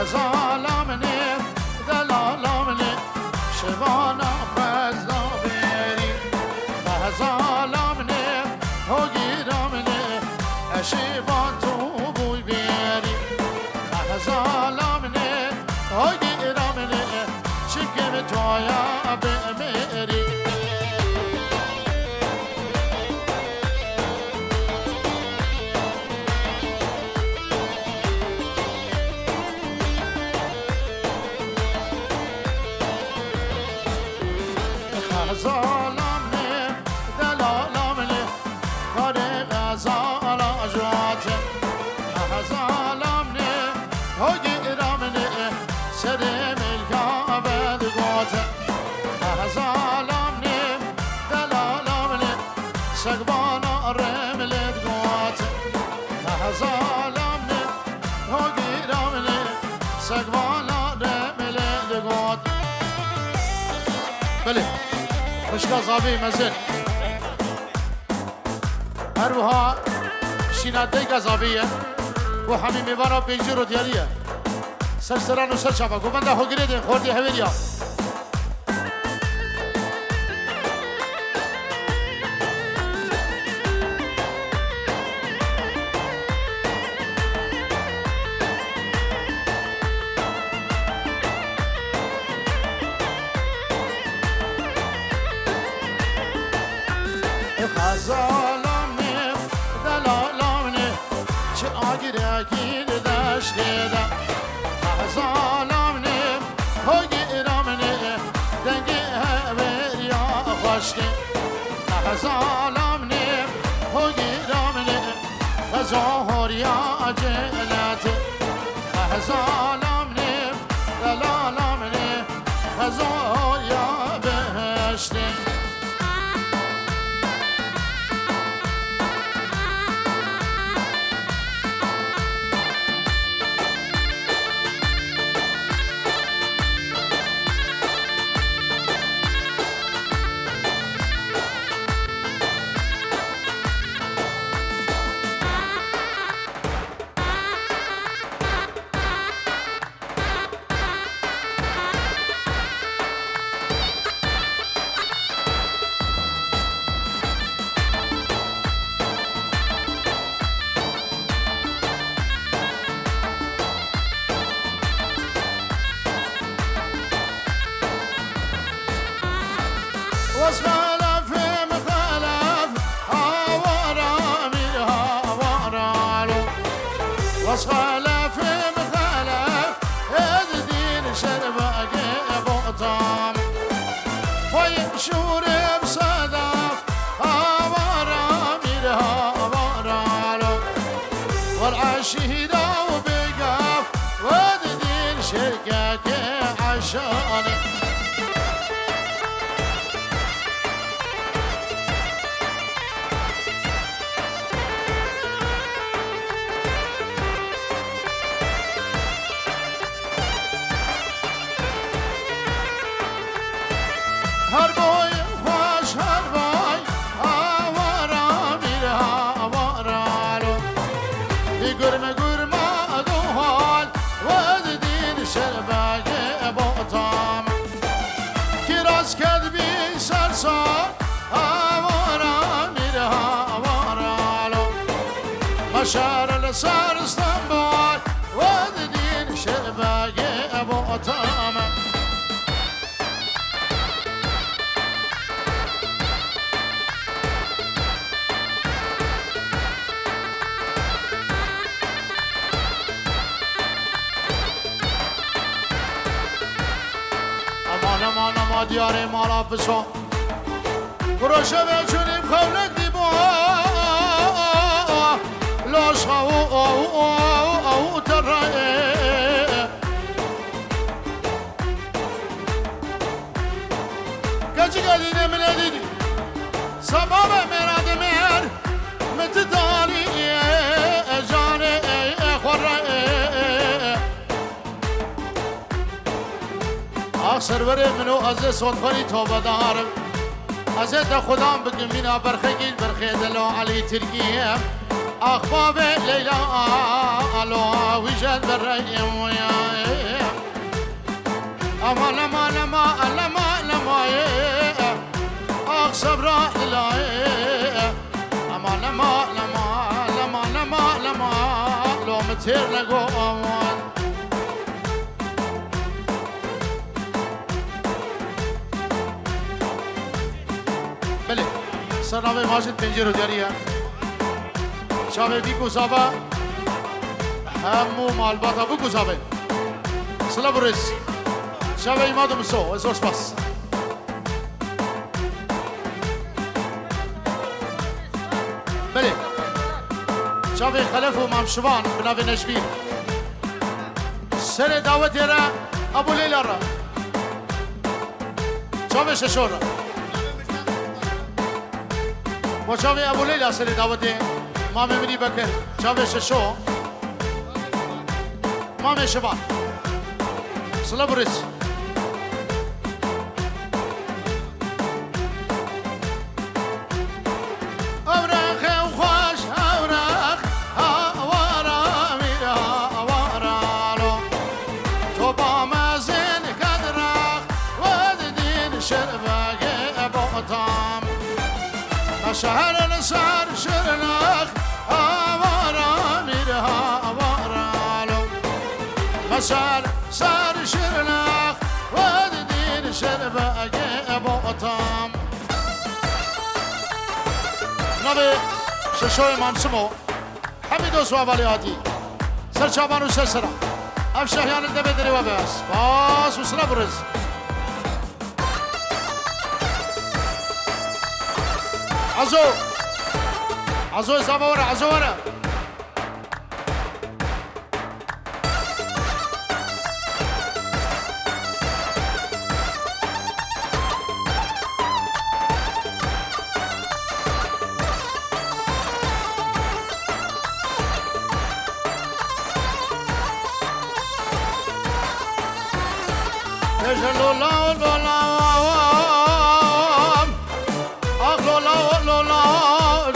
غزالا منه دلالا منه شبانا بزدا بری غزالا منه هگیرا منه شبان تو بوی بری غزالا منه هگیرا منه شکم تویا بمری غزالامنه دلالامنه کار غزالا جواته غزالامنه هگیرامنه سر ملکا بدگاته غزالامنه دلالامنه سگوانا رملت گاته غزالامنه هگیرامنه سگوانا رملت گاته بله خوشگاه زابی مزل هروها شیناده گذابیه و همین میوارا بیجی رو دیاریه سر سران و سر چابا گوبنده هگیره دین خوردی هویریا غزالامنه دلالامنه چه آگیره گیر دشتیده غزالامنه هگیرامنه دنگی هوریا خوشتی غزالامنه هگیرامنه غزاهوریا جنتی غزالامنه دلالامنه غزاهوریا بهشتی وصخلف مخلف هاورا منها ورالو وصخلف مخلف الدين شرباق بوطام ويمشور بصدف هاورا منها ورالو والعشيرة وبقاف والدين شرقاق عشاني هر بای خوش هر بای آوارا میره آوارالو بی گرم دو حال و دین شرباق بوطام کی راست کد بی سرسان آوارا میره آوارالو مشار لسر استنبال و دین شرباق بوطام ما دیاره مالا بسو بروشه بچونیم خولک دیبا لاش او ترائه کچی گدینه من دیدی سباب مراد مر متدانی جانه خورائه سرور منو از صوتخوری توبه دارم از خدام بگم مینا برخگیل برخی دلو علی ترکیه أخباب ليلى ألو وجد بالريم ويا أما لما لما لما لما أخ صبر لا أما لما لما لما لما لما لو متير لقو أمان بله سرنامه ماجد پنجره دیاریه شابه بی کوزابه همو مالباتا بو کوزابه سلام برس شابه ایمادم سو ازور سپاس بله شابه خلف و مامشوان بناوی نجبین سر دعوت یره ابو لیلا را شابه ششور را و شابه ابو لیلا سر دعوت مامي مني بكر شابه ششو مامي شبان سلام برس أوراق وخاش أوراق أورا ميرا أورالو توبا مازن كدراق ودين شرباق بوطام شهر النصار شرناق أورا ميرا أورالو مسار صار شرناق ودين شرباق بوطام نبي ششوي مامسمو حميدو سوافالياتي سرچابانو سسرا افشاهيان الدبي دري وباس باس وسلا برز عزو زابورا عزورا لولا لولا اخ لولا لولا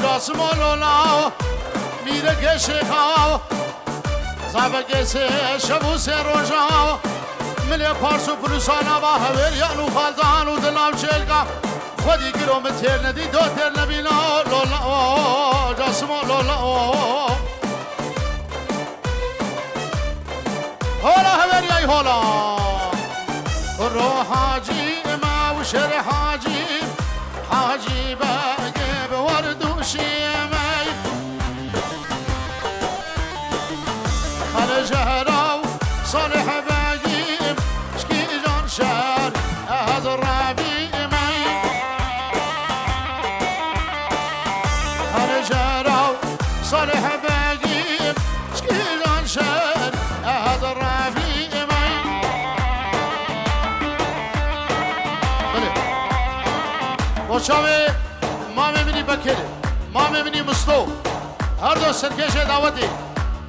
جاسم لولا میره شیخا زابگه شبو روجا ملی پارسو پلوسانا با هوریان و خالدان و دلام چلگا خودی گرو متر ندی دو تر نبینا لولا جاسم لولا هولا هوریای هولا رو حاجی ما وشر حاجی حاجی باقي بورد وشيمي خرج هراو صالح باقي شكي جان شار هذا الربيع مي خرج هراو صالح باقي شكي جان شار هذا الربيع وشاوي مامي مني بكر مامي مني مستو هر دو سرکش دعوتی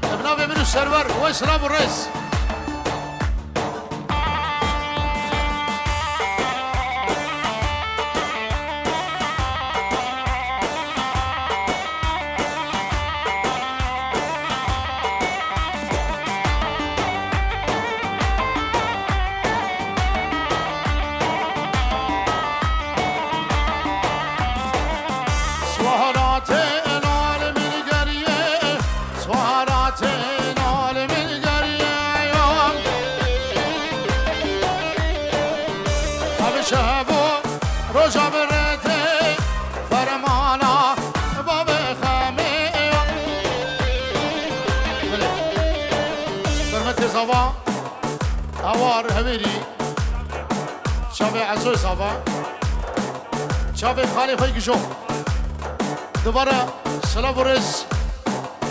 ابناوی منو سرور و اسلام الرئيس اوار هویری شابه عزوی صافا شابه خالی خواهی کشو دوباره سلام برس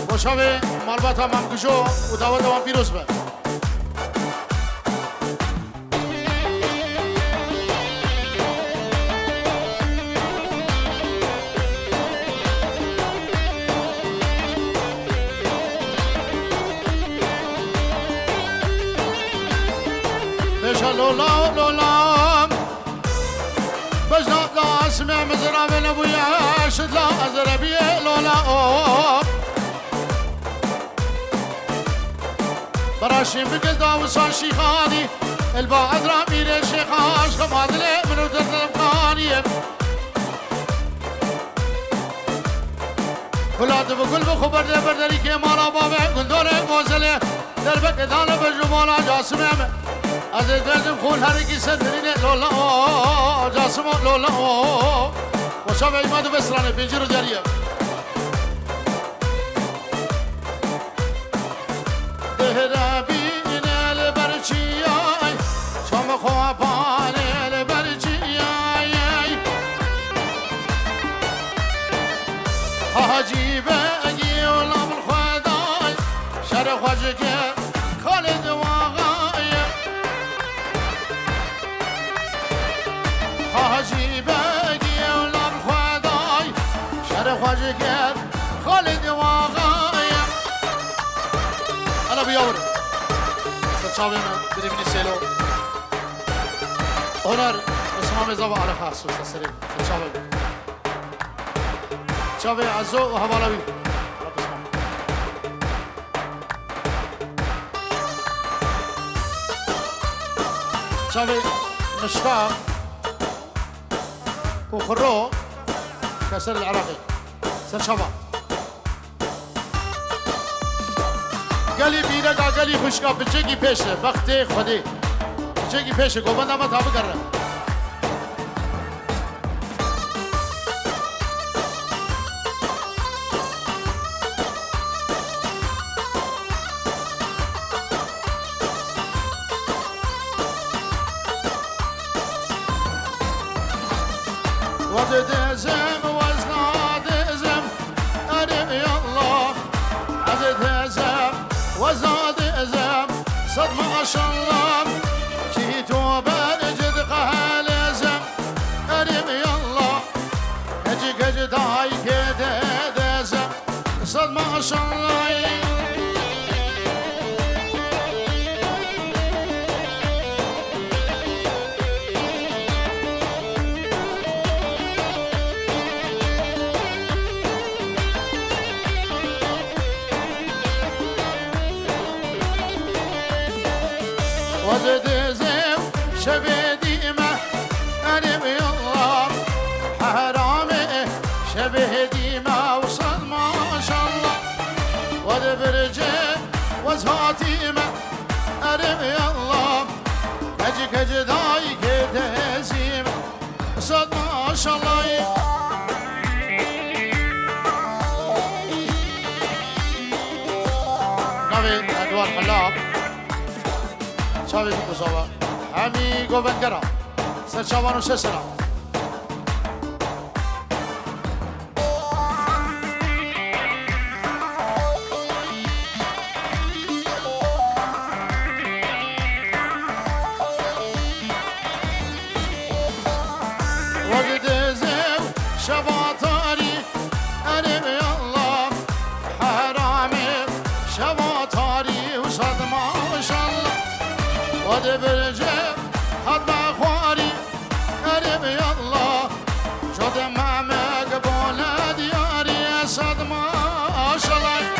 و شابه مالبات هم کشو و دعوت هم پیروز به لولا لولا بجنا لا اسمع مزرعة من ابويا شد لا ازربيه لولا فراشين بقلدا وصان شيخاني الباعد رامي الشيخاش خماد لي من ودرد الافغاني ولاد بقول بخبر لي بردري كي مالا بابا قندوري موزلي دربك دانا بجمالا جاسمي ازي دردم خون هرقي سدريني لولا جاسمو لولا وشابه ايمادو بسراني بنجرو جاريه دهرابين البرشياي شام خوابان البرشياي حاجي بقي ولا بالخداي شرف وجهك خالد واغاي حاجي بقي ولا بالخداي شرف وجهك خالد واغاي انا بيور سچاوي بري مني سيلو هنر اسمه زبا على خاص وسري سچاوي چاوي عزو وحوالوي چاوي مشتاق وخرو كسر العراقي سچاوا گلی بیرگا گلی خوشگا بچگی پیشه وقتی خودی بچگی پیشه گوبند اما تابه کرده وزدزم وزنادزم ارم يالله عزدزم وزاد ازم صد ما شاء الله جيتو برجد قهال ازم ارم يلا هجي هجي داي كده ازم صد ما شاء الله وزدزم شبه ما أنا بالله حرامي شبه ما وصل ما شاء الله ودبرجه وزهاتي ما أنا بالله هجك هجداي كدزيم وصل ما شاء الله نبي أدوار حلاب شاوی بکوزاوا همی گوبندگرا سرچاوانو سسنا وقت زو شباطاري أنا بالله حرامي شباطاري وصد ما شاء الله ودبرجه حد خواري قريب يالله شد ما مقبول دياري صد ما شاء الله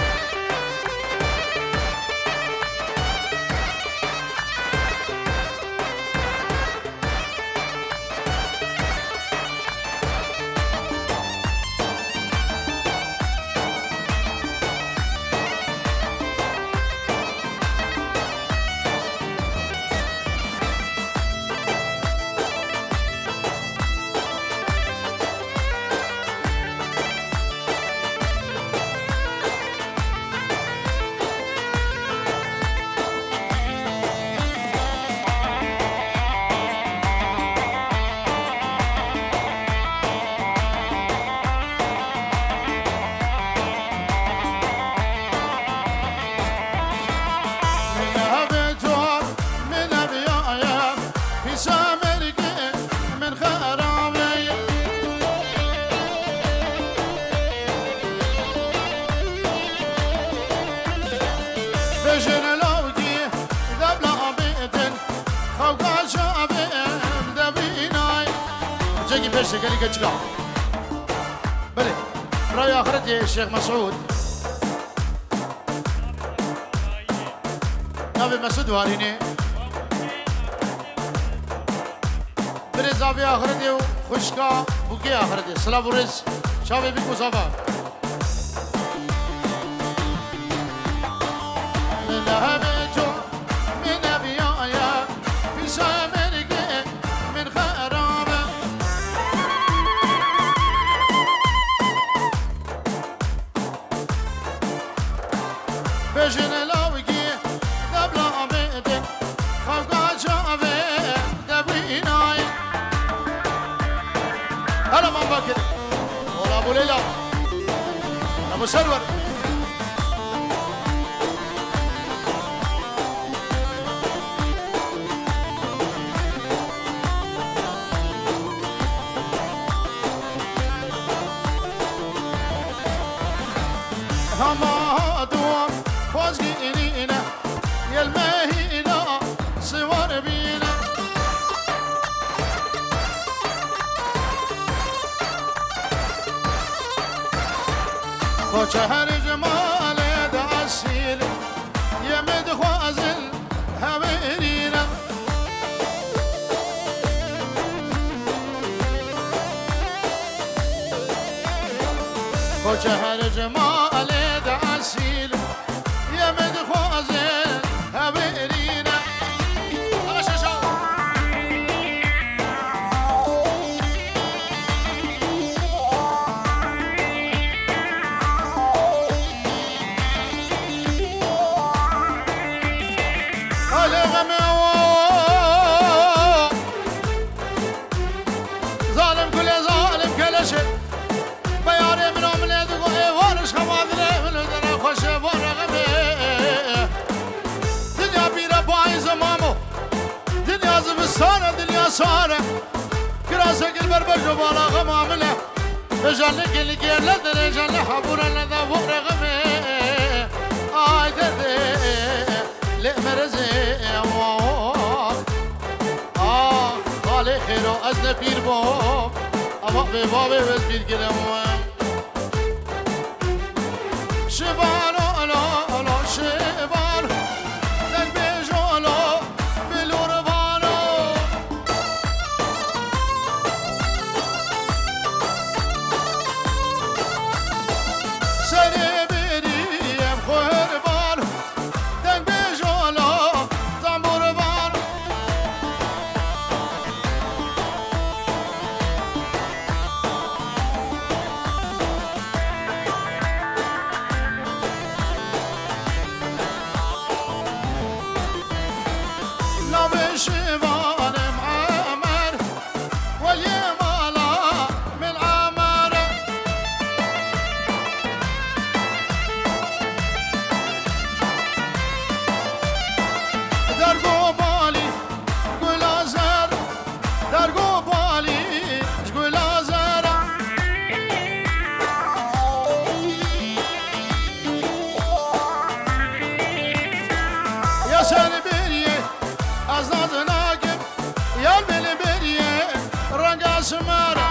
شكلي كتشكا بلي رأي آخرتي الشيخ مسعود نبي مسعود واريني برزابي آخرتي وخشكا بوكي آخرتي سلام ورز شابي بيكو صفا لهبتو من أبيايا في سامرقي من خرابة بجن لوقي دبلا بيتن خوقا شافي دبيناي هلا من بكر ولا أبو ليلى أبو سرور هما دوام فوزقينينا يا المهينا صور بينا وشهر جمال دعسيل يا مدخوازل هبيرينا وشهر جمال دعسيل يا مدخوازل هبيرينا ظالم كل ظالم كل شيء بياري من عملات وقوي ورش خواذلي من الدنيا خوش ورغمي دنيا بيرا باي زمامو دنيا زبستانة دنيا سارة كراسة البربج وبالا غمامله رجالك اللي كير لدن رجال حبورا لدى ورغمي آي دردي لأمرزي خالي خيرو أزن بير بوم أما ببابي بس بير قلم شبانو ألو ألو شبانو دن بيجولو بلوربانو سري بيريم خربانو دن بيجولو تنبوربانو شيبان معمر واليمالا من عمر درقو بالي شقول ازر درقو بالي شقول ازر يا سلبيري أزناد ناقب يا البلبرية رقا سمارة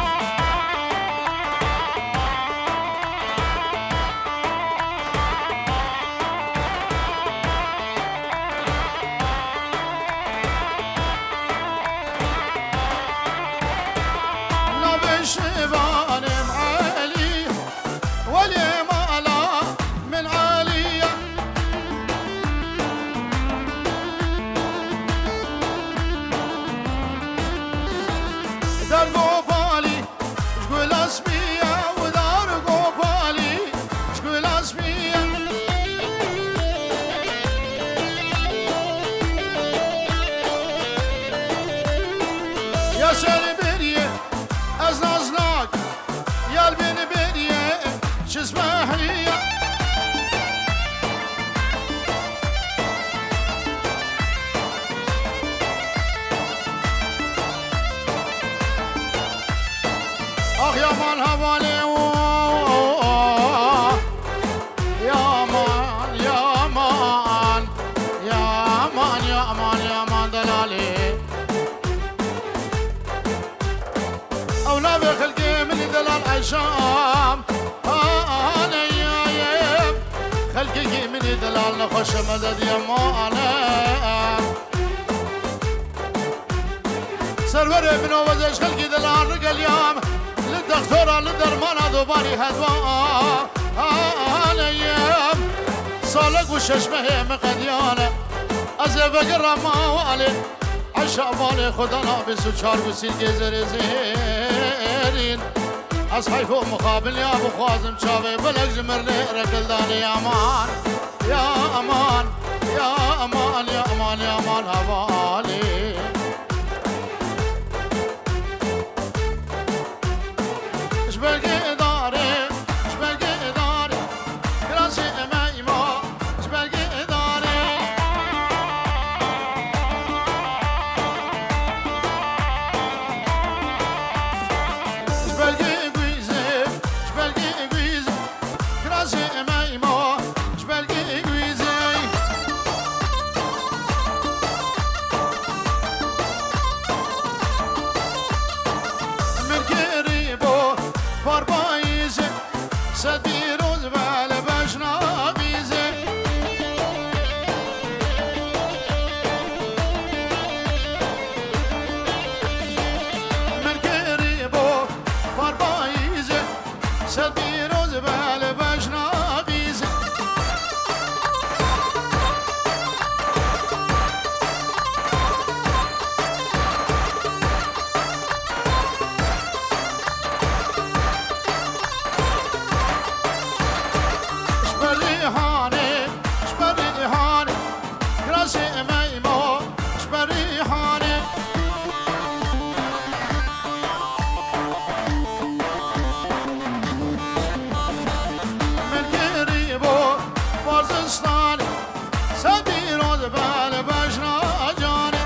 نبي شيبان معالي واليمالا من عالية دار قوبالي شقول اسمية ودار قوبالي شقول اسمية يا سلبيرية ازنازناك يا البنبرية شسمح لي اخ يا مان هوالي يا مان يا مان يا مان يا مان يا مان دلالي اولا بخلقي من دلال عشام انا يا خلقي من دلال نخش مدد يا مانا عمري من وزش خلقي دلان رقل يام للدكتورة للدرمانة دوباني هدوان الايام صالق وششمه مقديانه ازفق الرما والي عشاء بالي خدنا بسوچار وسيل جزر زيرين اصحيفو مقابل يا ابو خوازم شافي بلق جمرني ركل داني يا امان يا امان يا امان يا امان يا امان هوالي شبلقي داري شبلقي داري كراسي امايمو شبلقي داري شبلقي قويزي شبلقي قويزي كراسي امايمو شبلقي قويزي من قريبو فاربايزي سدير وزبال بشنا بيزي من قريبو فاربايزي سدير وزبال بشنا بيزي شبلي هاني شبلي هاني كراسي ميمو شبلي هاني من قريبو بازستاني سدير وزبال بشنا جاني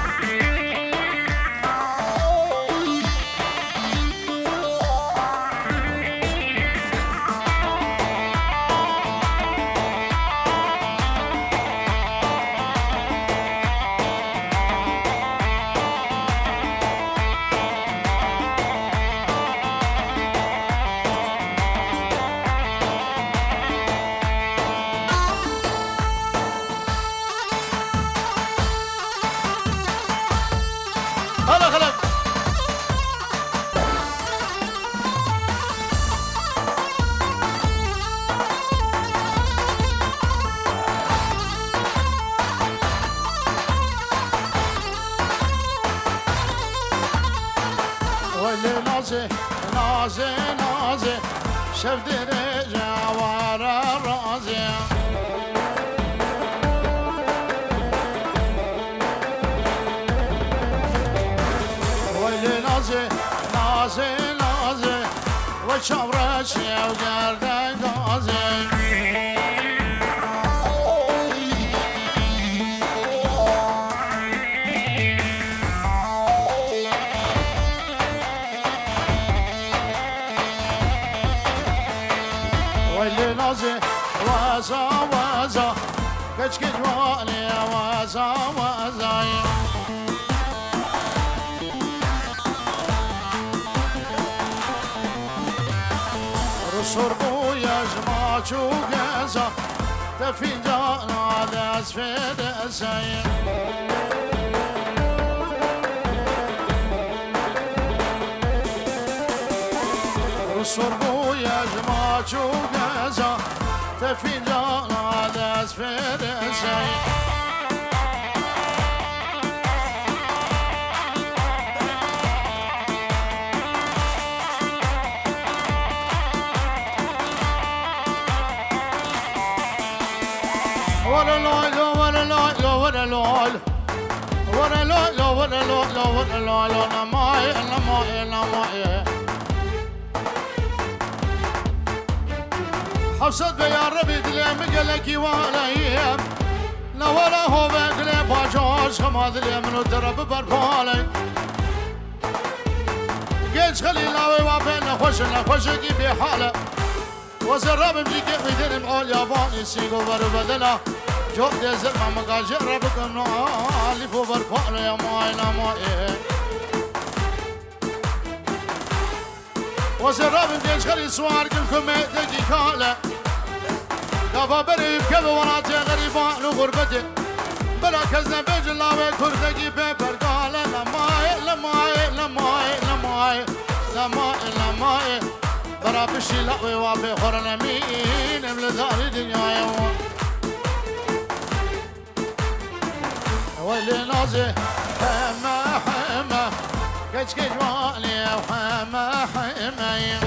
هلا خلق واللي نازي نازي نازي شف درجة ورا رازي واللي نازي نازي نازي وشورشي وقردك غازي واللي نازي وازا وازا كشك جوالي وازا وازا رسول بويا جماعة وقازا تفنجان على اسفل السير رسول بويا جماعة وقازا تفنجان على اسفل السير ولا لا ولا لا ولا لا ولا لا ولا لا ولا لا لا ماي لا ماي لا ماي حفصت بيا ربي دلي مقلكي ولا ايام لا ولا هو بقلي باجوش خماد لي منو درب برفالي قلت خليلاوي وافينا خوشكي بحاله وزرب مجيكي ميدين معول ياباني سيقو بربدلا جوب ديزر ما مقاجر ربكنو عالفو برفالو يا ماي لا ماي وزرب مجيش خلي سوار كلكم دقي كاله دفا بريب كذا وراتي غريبان وغربتي بلا كزنا بجلاوي كردقي ببرقال لماي لماي لماي لماي لماي لماي برا بشي لقوي وابي خورنمين املداري دنياي ويلي نازي حما حما كج كجوالي وحما حما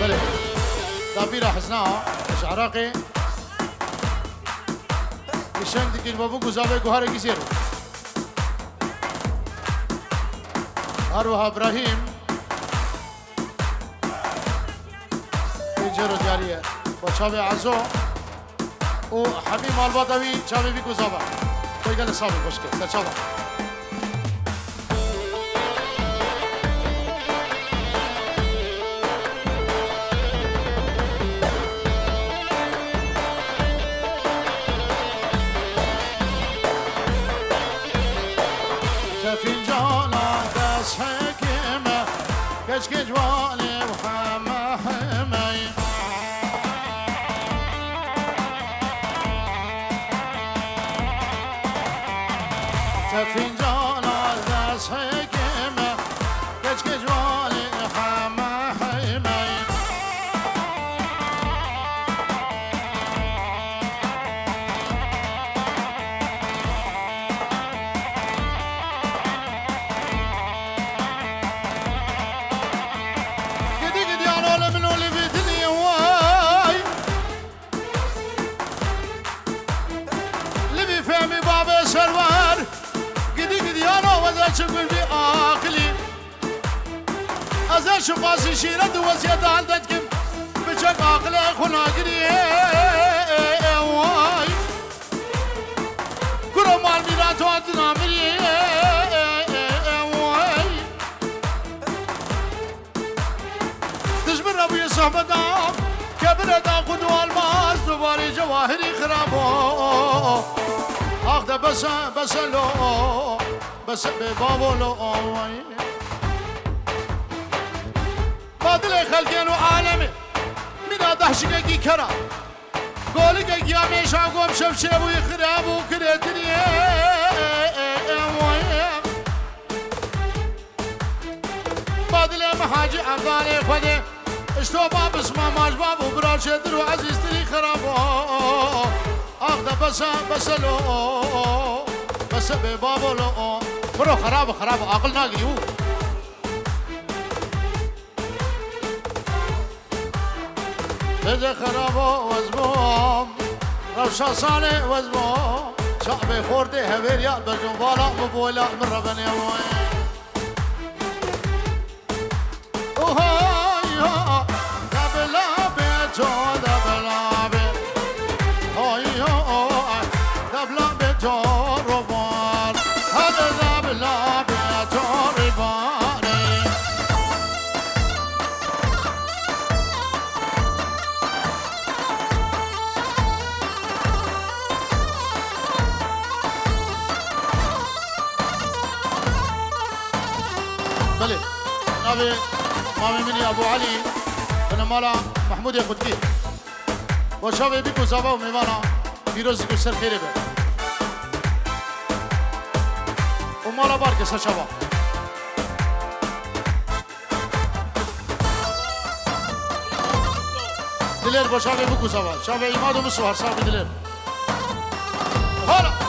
بلي دابيرا حسناها مش عراقي يشنك ديك البابو قزابي قهاري كيسيرو أروها إبراهيم جيرو دياريه وشابي عزو وحبيب البطوي شابي بيكو زابا توي قال صابي بوشكي تشابا فنجانا دس حكيمه كشك جوالي وحما حماي فنجانا دس حكيمه كشك جوالي وحما حماي شكل بعقلي أزال شقاسي شيرة وزيادة عندكم بشك عقلي خناقري واي كرو مال ميرات وعدنا مري واي تجبر أبوي صحبة دام كبرة دا قدوة الماس دوباري جواهري خرابو أخذ بس لو بس ببابو لو أوي بادل خلقين وعالمي من أضحشك كي كرا قولك يا ميشا قوم شبشب ويخرب وكرتني بادل محاجي أفضاني خودي اشتو باب اسمه ماش باب وبراج يدر وعزيز تري خرابو أخذ بس لو بس ببابو لو برو خراب عقل ناقي هو بزي خرابو وزبوم روشا صالي وزبوم شعبي خوردي هبيريا بجنبالا مبولا من ربني وين وهاي ها دبلا بيتو دبلا بيت هاي ها دبلا بيتو ربان هذا دبلا بيتو رباني بلي نبي مامي مني ابو علي بن مالا محمود يقدي وشابي بيكو زابا وميوانا فيروز يكو سر خيري بي ومالا بارك سر شابا دلير بشابي بيكو زابا شابي إمادو مسوهر صاحبي دلير هلا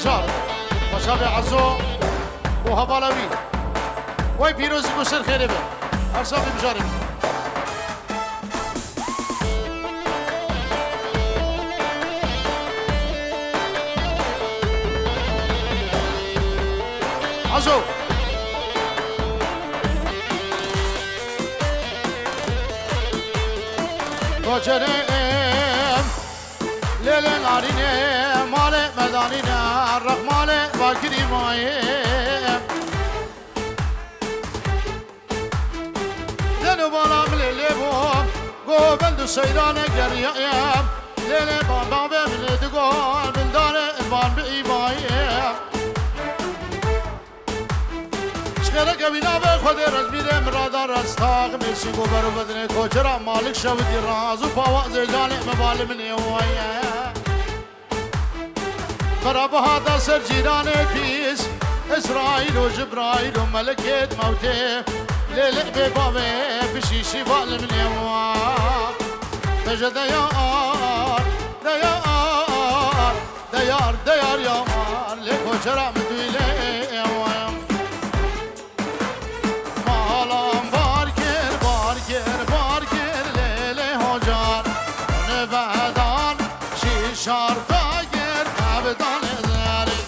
بشار وشابي عزو وهبالوي وي بيروزي كسر خيري به ارسابي بشاري عزو وجرم ليل نارينه مال مدانينه الرحمن باكري مايم دنو بالا ملي بوم قوبل سيرانه قريم ليل بابا بمن دقول من دار البان بإيبايم شكرا كبيرا بخود رجبير مرادار استاق ميسي قبر بدن کوچرا مالك شودي راز وفواز جاني مبال من يوايا خراب هذا سر جيران فيس إسرائيل وجبرائيل وملكة موته ليلة ببابه بشيشي بال من يوا تجد ديار ديار ديار ديار يا مار لكوچرا مدويله يوايا مالام باركر باركر باركر ليلة هجار نبادان شيشار فاقر أبدان زاري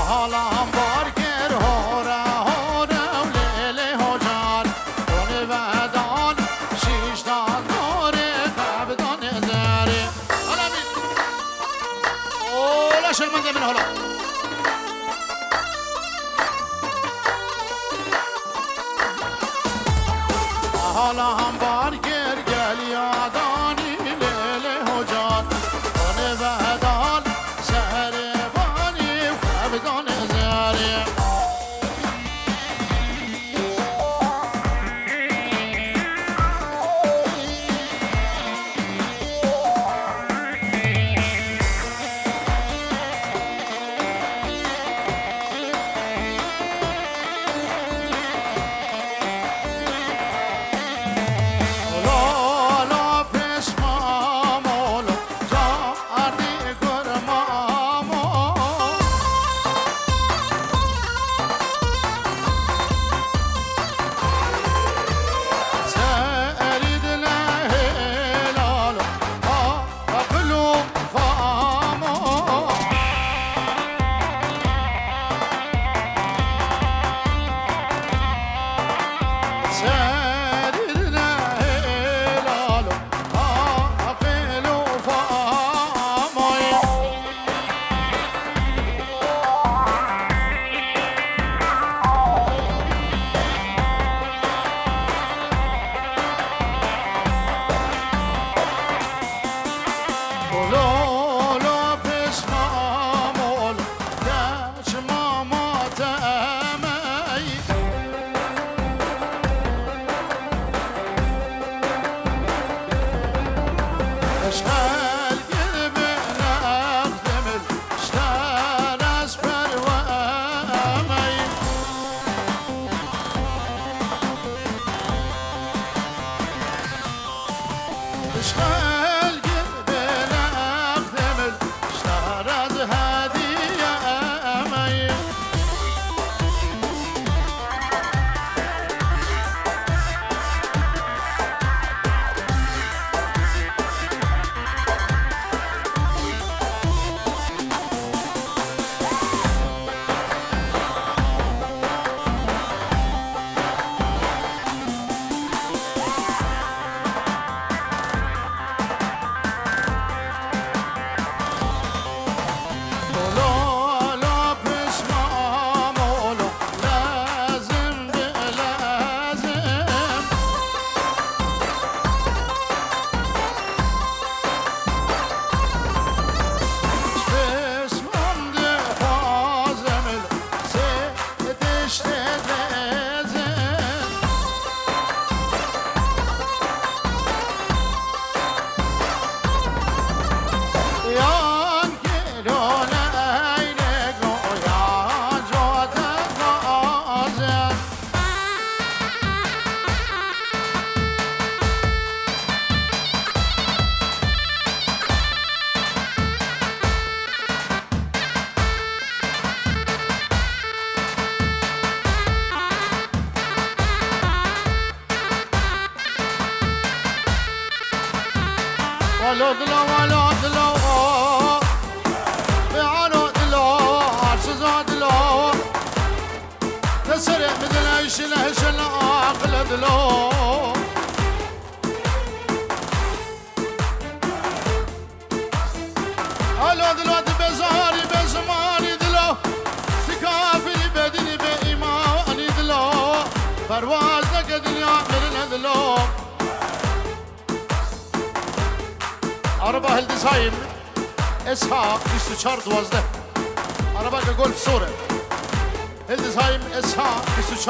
مالام باركر هورا هورا وليلة هجار ونبادان شيشار أبدان زاري هلا بي ولا شرمنده من هلا حالا هم بارگر گل یادانی لیل حجات آن وحدان شهر بانی خبدان زیاری پرواز نکه دنیا مرن دلو عربه هلدزهایم اسها 24-12 عربه که گلف سوره هلدزهایم اسها 24-12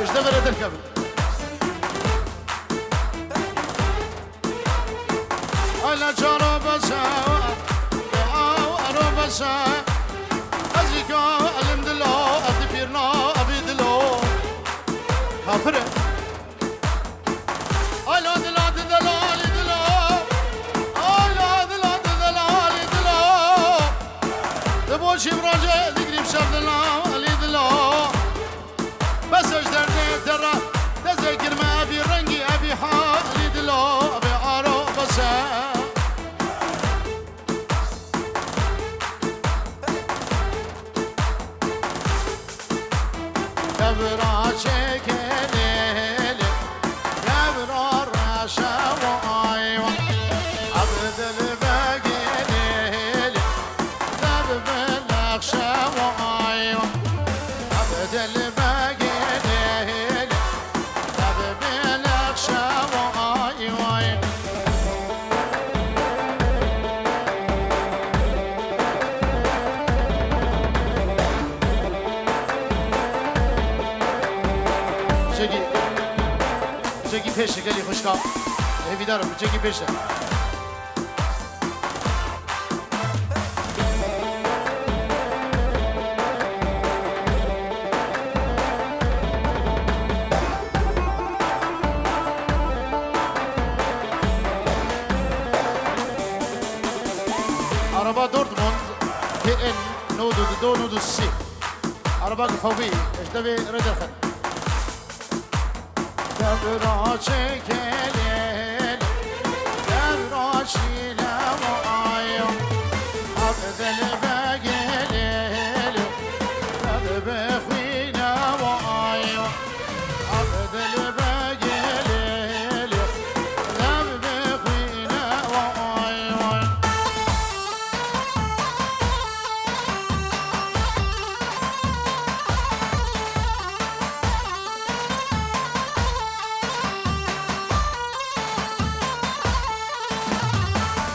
اجده بره دل کبل ایلا چارو بسا او ارو بسا ازیکا علم دلو ابدی پیرنا ابی دلو کافره آلا دلا دلالی دلا آلا دلا دلالی دلا دبوشی براجه دیگریم شب دلالی دلا بسش درده ترا تذکر ما ابی رنگی ابی حالی دلا ابی آرو بسه کبرا چکلی کبرا راشا و آیوا عبدل بگلی دب بلخشا و آیوا عبدل بگلی دب بلخشا و آیوا جگی پیشه گلی خوشکا هیوی دارم جگی پیشه عربا دورتموند تي ان نودو دو نودو سي عربا فوبي اجدبي ردخل کبرا چکلی کبرا شیله و آیا عبدل بگلی دب بخوینه و آیا عبدل بگلی دب بخوینه و آیا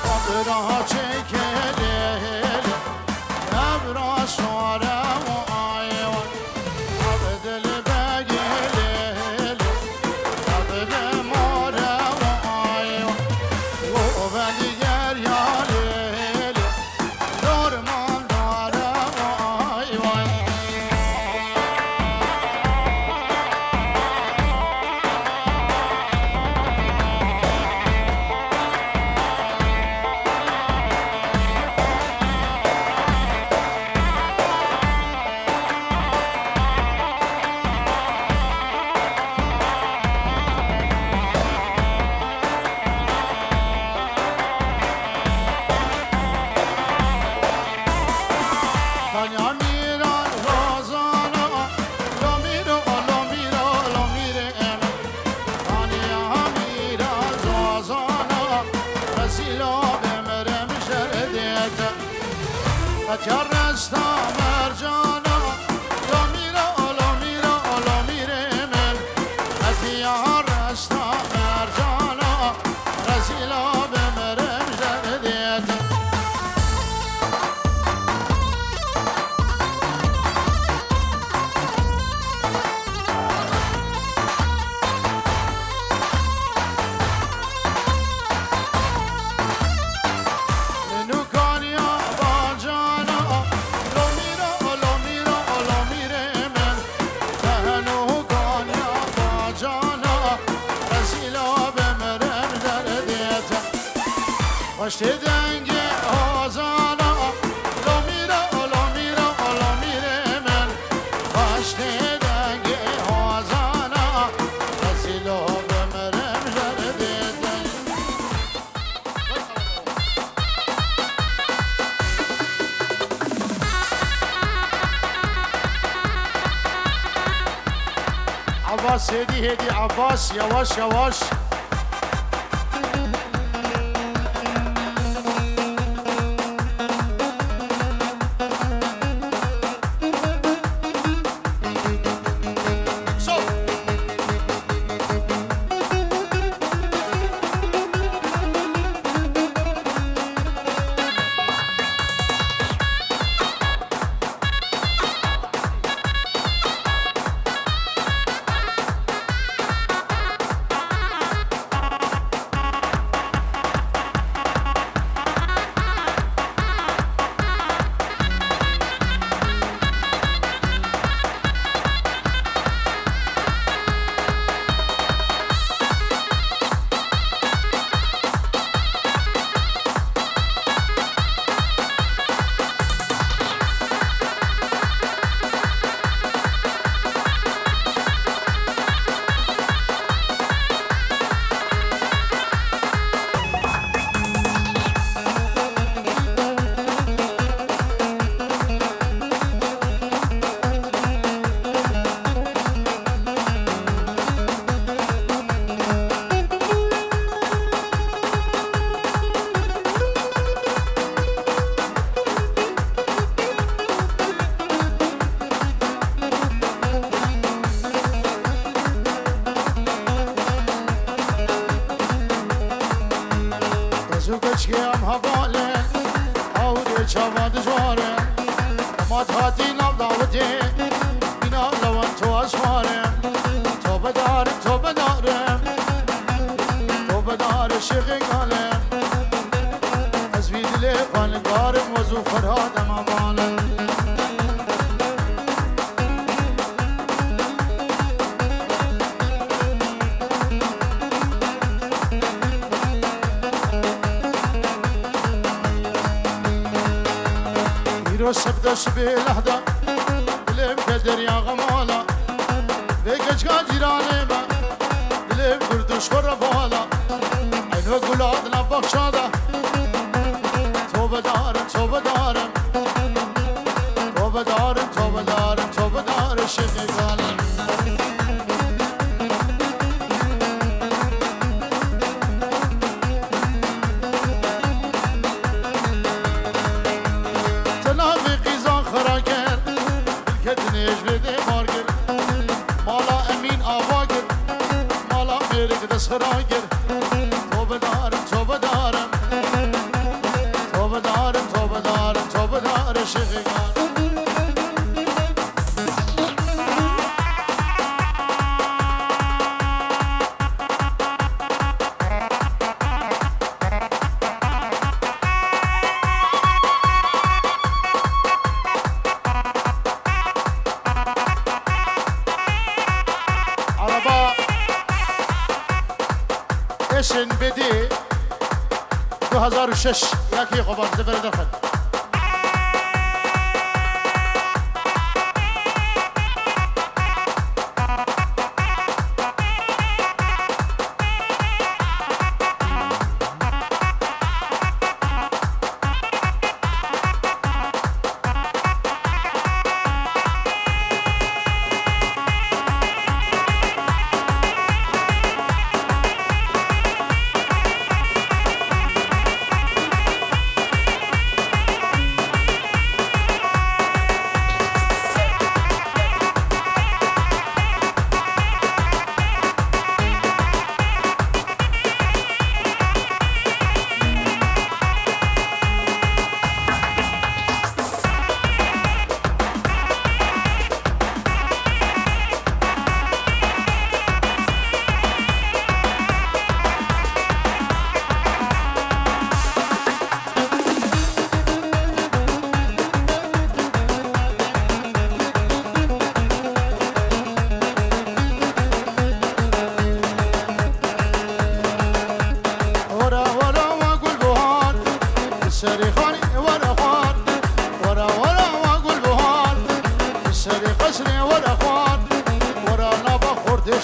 کبرا چکلی کبرا شواره و آیا عبدل بگلی دب بماره و آیا و دیگر یالی درمان داره و آیا Tanya mira rozana lo miro lo mire Tanya mira rozana rasilo bemerem şerdiyete Atyar resta mercana lo mire men Atyar resta mercana rasilo bemerem şerdiyete Başte denge ozana lo mire men Başte denge ozana Asilo bemerem jardiyete عباس هدي هدي عباس يواش يواش زوجتشيم هفالي أودي شافا دجواري ما تهاتي نام دعوتي بنا لو انتو أشواري تو بدارم تو بدارم تو بدار شيخي قالي حزبي دلي فالقارم وزو فرهاد أمامالي سبدش بالهدا دلم قدر يا غمالا بيجش جيراني ما دلم قردش وربالا عينو قولادنا بخشادا توبة دارم توبة دارم توبة دارم توبة دارم توبة دارم شيخي قالم خراجر توبة دارم توبة دارم توبة دارم توبة دارم توبة دارم شيخي اشن بدي 2006 ياكي خبر زبر دخل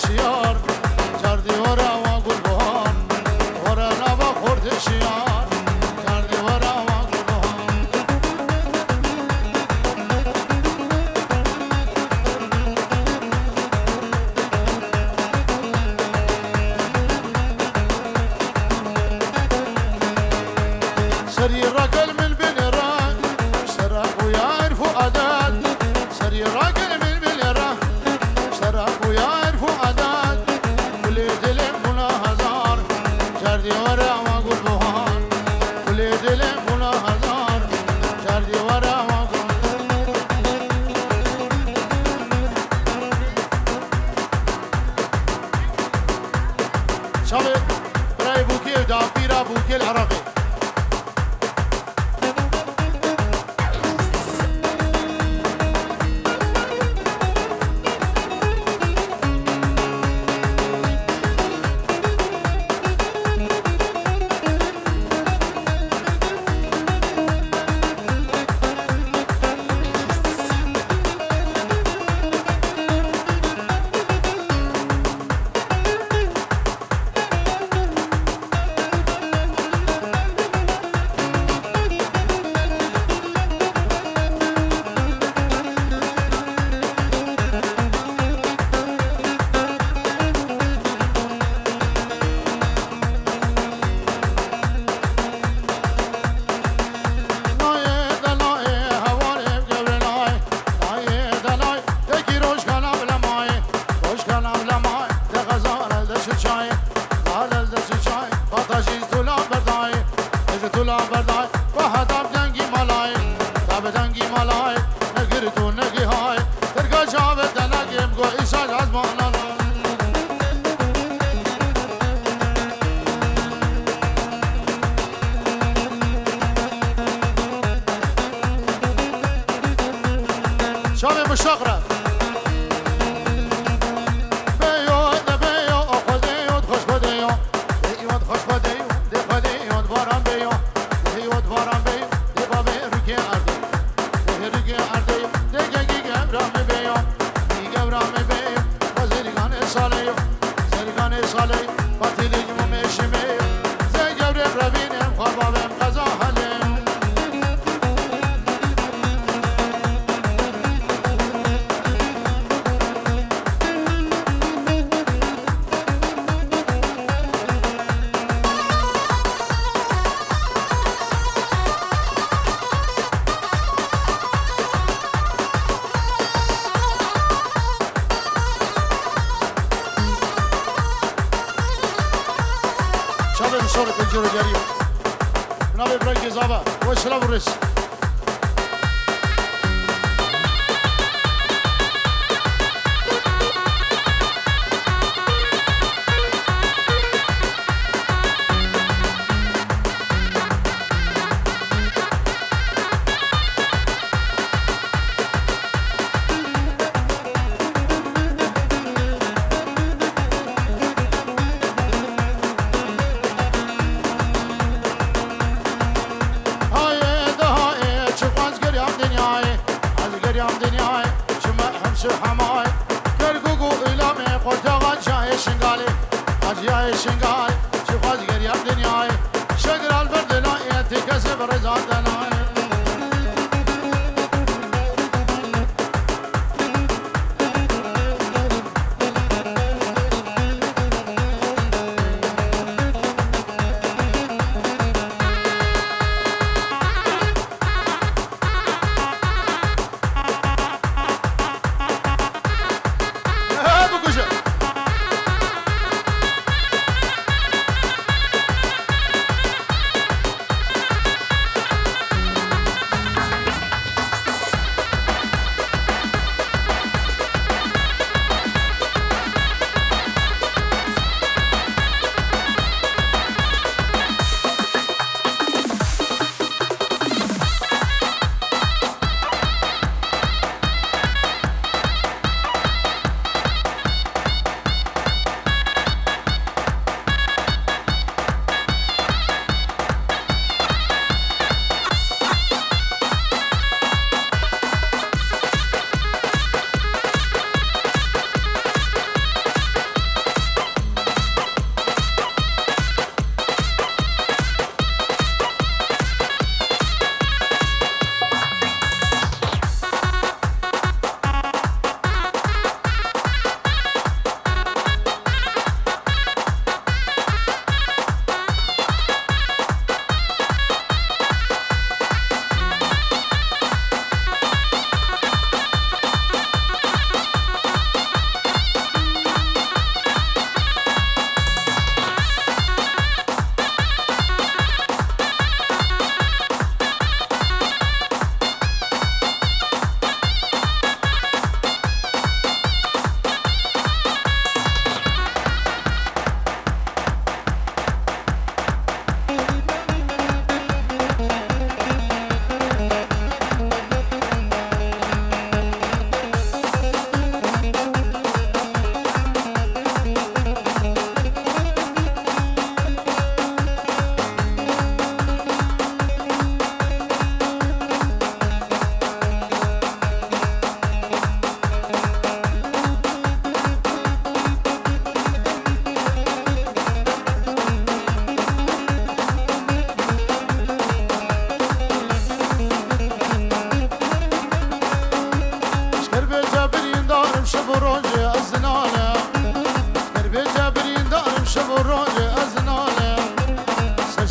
شيار جردي ورا واقول بهار ورا نبا خورد شيار جردي ورا واقول بهار لالاي نقرتو نقي هاي ترقى جابت نقي مقو إيشاج عزمان لالاي شابي مشتقرة شابي الجيرو جريو نابي بريك زابا وشلاب الرس حماي كرقوقو إلامي قلتغان شاي شنقالي أجياي شنقالي شفاز قريب دنياي شقر البرد لا يتكسب رزان دناي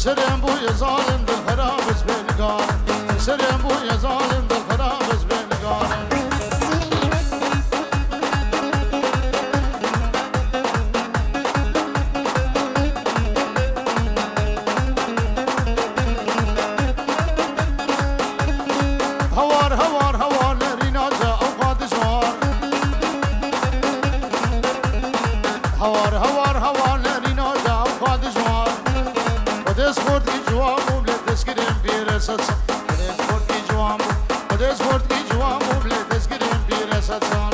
سرم بوی ظالم دل خرابش بلگارم سرم بوی ظالم دل خرابش بلگارم هوار هوار رسد بدز خورد کی جوان بو بدز خورد کی جوان بو بلی دز گریم بی رسد سال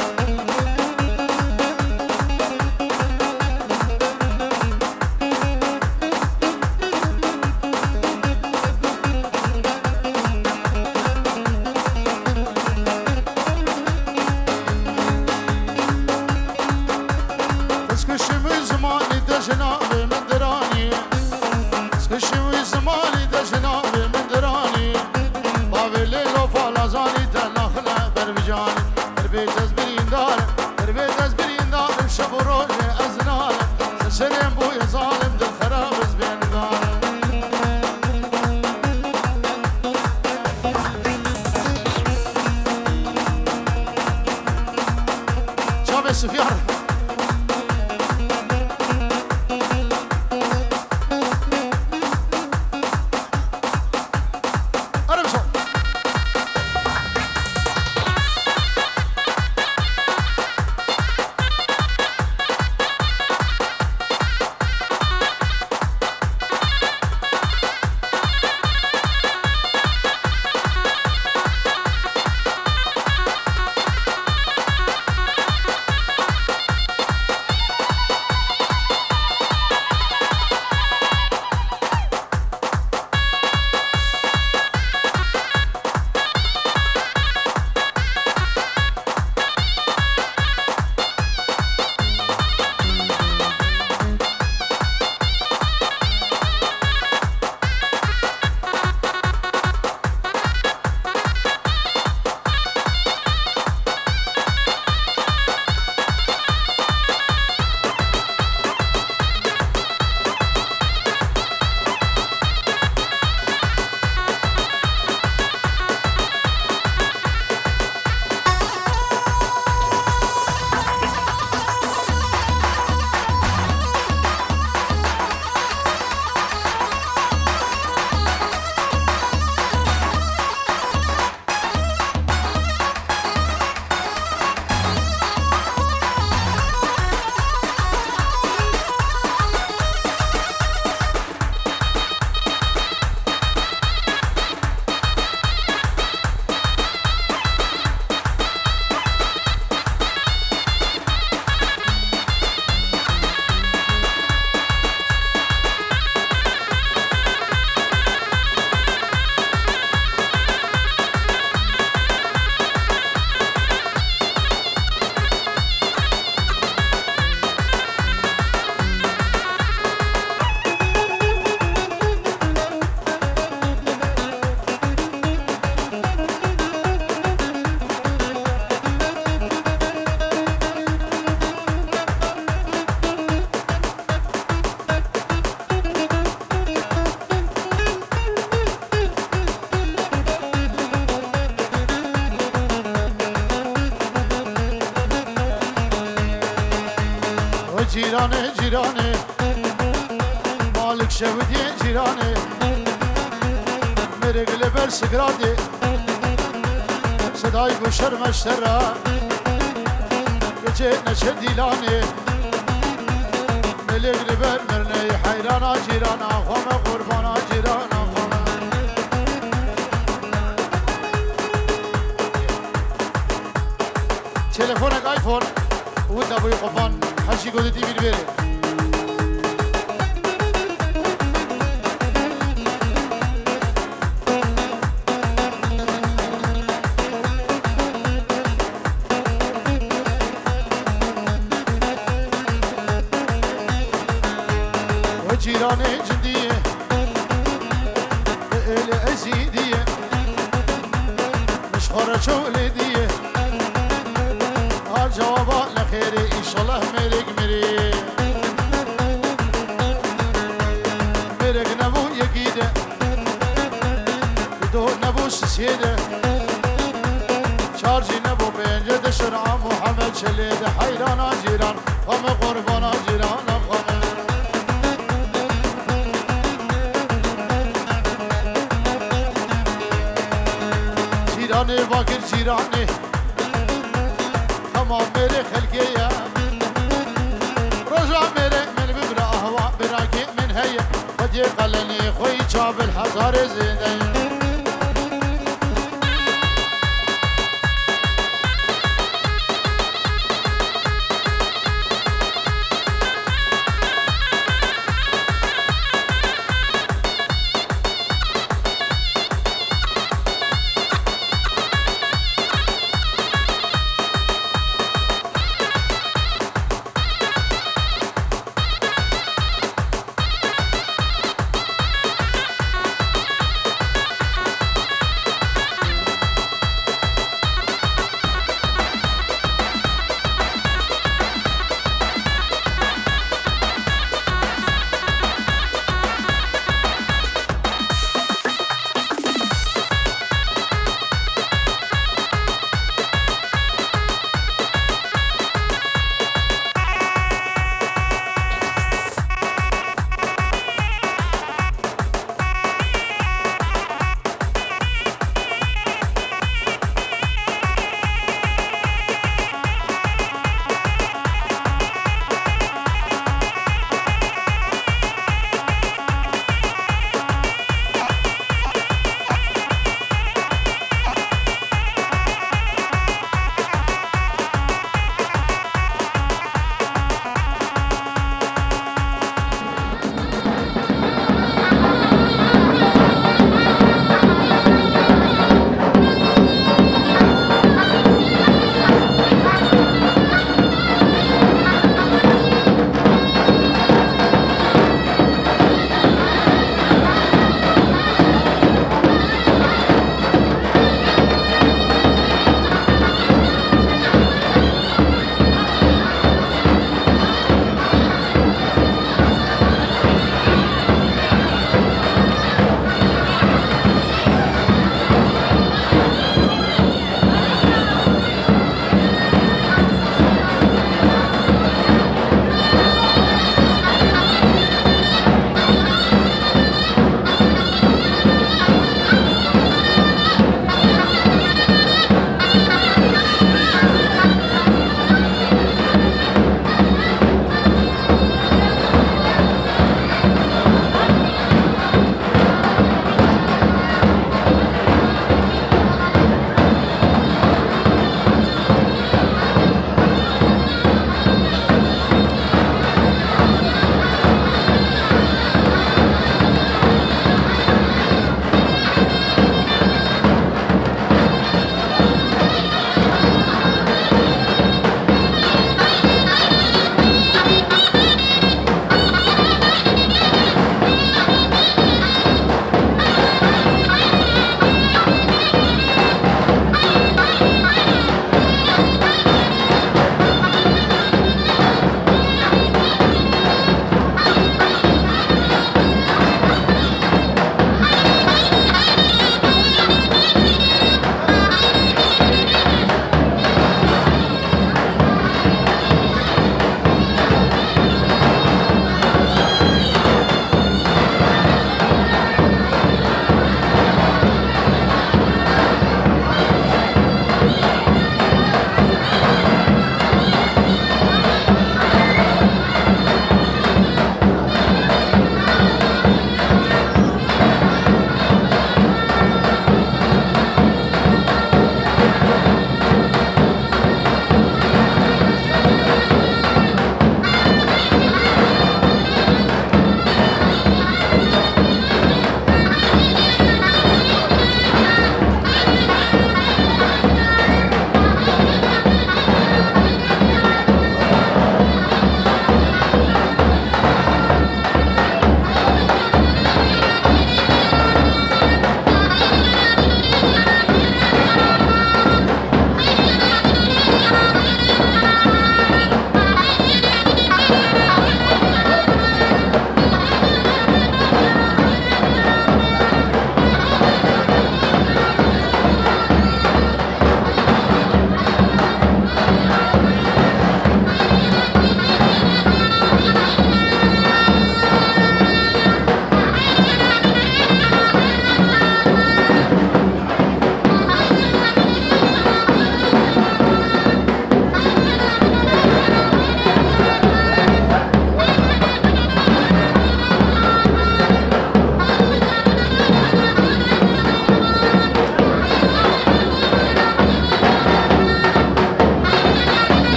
سلم بوی ظالم دل خراب از بین دارم شاب سفیار جیرانه جیرانه مالک شودی جیرانه میره گل بر سگراده صدای گوشر مشتره گچه نچه دیلانه میره گل بر مرنه حیرانا جیرانا خوام قربانا جیرانا تلفونك ايفون ود ابوي قفان حشي قد تي بير وجيراني جديه الازيديه مش خرجوا ولديه جوابات لخيري ان شاء الله مرق مرق نبو يقيده بدو نبو سيده شارجي نبو بينجد شرع محمد شليد حيرانا جيران قم قربانا جيران قم جيراني باكر جيراني تمام میره خلقیه رجع میره من ببرا اهوا براكي من هي بدي قلني خوي جاب الحزار زينه